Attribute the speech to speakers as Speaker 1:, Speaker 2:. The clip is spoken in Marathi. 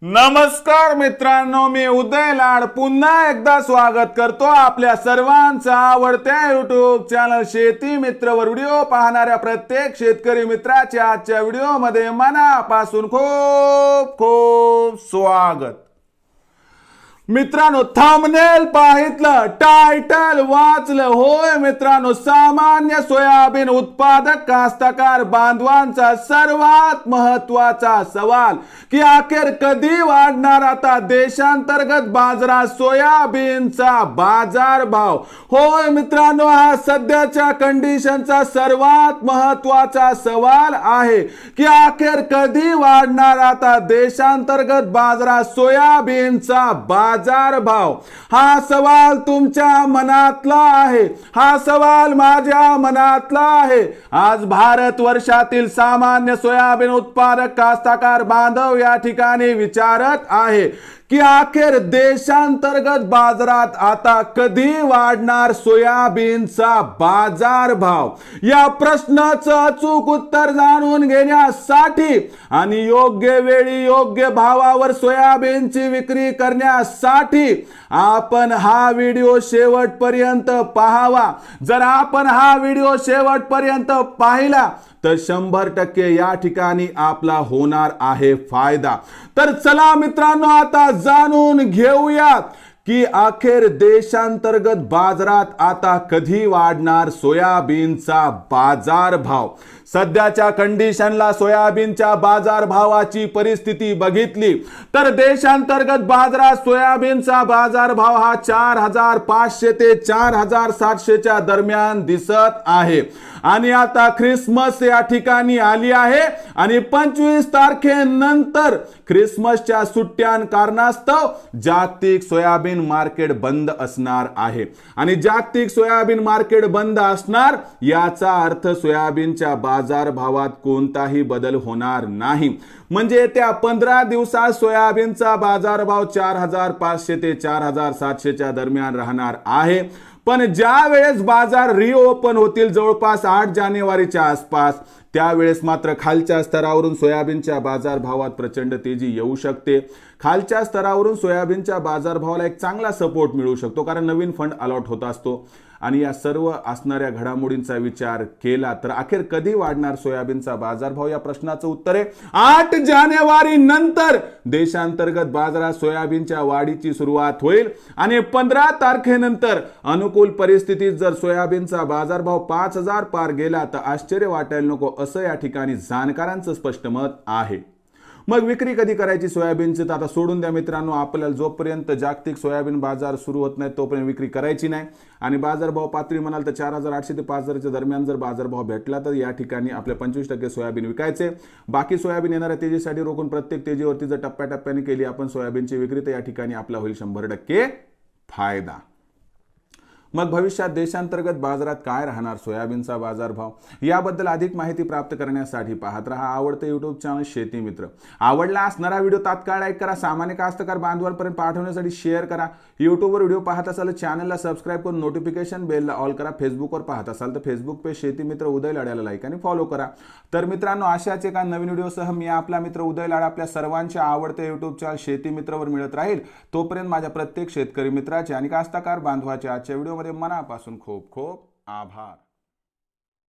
Speaker 1: नमस्कार मित्रांनो, मी उदय लाड पुन्हा एकदा स्वागत करतो आपल्या सर्वांचा आवडत्या YouTube चॅनल शेती मित्रवर व्हिडिओ पाहणाऱ्या प्रत्येक शेतकरी मित्राच्या आजच्या व्हिडिओमध्ये मनापासून खूप खूप स्वागत। मित्रांनो, थंबनेल पाहितलं, टायटल वाचलं, होय मित्रांनो, सामान्य सोयाबीन उत्पादक कास्तकार बांधवांचा सर्वात महत्त्वाचा सवाल की अखेर कधी वाढणार आता देशांतर्गत बाजारात सोयाबीनचा बाजार भाव। होय मित्रांनो, हा सध्याच्या कंडिशनचा सर्वात महत्त्वाचा सवाल आहे की अखेर कधी वाढणार आता देशांतर्गत बाजारात सोयाबीनचा बाजार भाव। हा सवाल तुमच्या मनातला आहे, हा सवाल माझ्या मनातला आहे। आज भारत वर्षातील सामान्य सोयाबीन उत्पादक कास्तकार बांधव या ठिकाणी विचारत आहे की अखेर देशांतर्गत बाजारात आता कधी वाढणार सोयाबीनचा बाजार भाव। या प्रश्नाचं अचूक उत्तर जाणून घेण्यासाठी आणि योग्य वेळी योग्य भावावर सोयाबीनची विक्री करण्यासाठी आपण हा व्हिडिओ शेवटपर्यंत पाहावा। जर आपण हा व्हिडिओ शेवटपर्यंत पाहिला तर 100% या ठिकाणी आपला होणार आहे फायदा। तर चला मित्रांनो, आता जाणून घेऊयात की अखेर देशांतर्गत बाजारात आता कधी वाढणार सोयाबीनचा बाजार भाव। सध्याच्या कंडिशनला सोयाबीनच्या बाजार भावाची परिस्थिती बघितली तर देशांतर्गत बाजारात सोयाबीनचा बाजार भाव हा 4500 ते 4700 च्या दरम्यान दिसत आहे। आणि आता ख्रिसमस या ठिकाणी आली आहे आणि 25 तारखेनंतर ख्रिसमसच्या सुट्ट्यां कारणास्तव जागतिक सोयाबीन मार्केट बंद असणार आहे। आणि जागतिक सोयाबीन मार्केट बंद असणार याचा अर्थ सोयाबीनच्या बाजार भावात कोणताही बदल होणार नाही। म्हणजे त्या 15 दिवसात सोयाबीनचा बाजार भाव 4500 ते 4700 च्या दरम्यान राहणार आहे। पण ज्या वेळेस बाजार रिओपन होतील जवळपास 8 जानेवारीच्या आसपास, त्यावेळेस मात्र खालच्या स्तरावरून सोयाबीनच्या बाजार भावात प्रचंड तेजी येऊ शकते। खालच्या स्तरावरून सोयाबीनच्या बाजार भावाला एक चांगला सपोर्ट मिळू शकतो, कारण नवीन फंड अलॉट होत असतो। आणि या सर्व असणाऱ्या घडामोडींचा विचार केला तर अखेर कधी वाढणार सोयाबीनचा बाजारभाव या प्रश्नाचं उत्तर आहे 8 जानेवारी नंतर देशांतर्गत बाजारात सोयाबीनच्या वाढीची सुरुवात होईल। आणि 15 तारखेनंतर अनुकूल परिस्थितीत जर सोयाबीनचा बाजारभाव 5000 पार गेला तर आश्चर्य वाटायला नको, असं या ठिकाणी जाणकारांचं स्पष्ट मत आहे। मग विक्री कधी करायची सोयाबीनची तर आता सोडून द्या मित्रांनो, आपल्याला जोपर्यंत जागतिक सोयाबीन बाजार सुरू होत नाही तोपर्यंत विक्री करायची नाही। आणि बाजारभाव पातळी म्हणाल तर 4800 ते 5000 च्या दरम्यान जर बाजारभाव भेटला तर या ठिकाणी आपल्या 25% सोयाबीन विकायचे। बाकी सोयाबीन येणाऱ्या तेजीसाठी रोखून प्रत्येक तेजीवरती जर टप्प्याटप्प्याने केली आपण सोयाबीनची विक्री तर या ठिकाणी आपला होईल 100% फायदा। मग भविष्यात देशांतर्गत बाजारात काय राहणार सोयाबीनचा बाजारभाव याबद्दल अधिक माहिती प्राप्त करण्यासाठी पाहत रहा आवडते YouTube चॅनल शेती मित्र। आवडला असणारा व्हिडिओ तात्काळ लाईक करा, सामान्य कास्तकार बांधवांपर्यंत पाठवण्यासाठी शेअर करा। YouTubeवर व्हिडिओ पाहत असाल तर चॅनलला सबस्क्राइब करून नोटिफिकेशन बेलला ऑल करा। फेसबुकवर पाहत असाल तर फेसबुक पेज शेती मित्र उदय लाड लाईक आणि फॉलो करा। तर मित्रांनो, अशाच एका नवीन व्हिडिओसह मी आपला मित्र उदय लाड आपल्या सर्वांच्या आवडते YouTube चॅनल शेती मित्रवर मिळत राहील। तोपर्यंत माझ्या प्रत्येक शेतकरी मित्राचे आणि कास्तकार बांधवाचे आजच्या व्हिडिओ मनापासून खूप खूप आभार।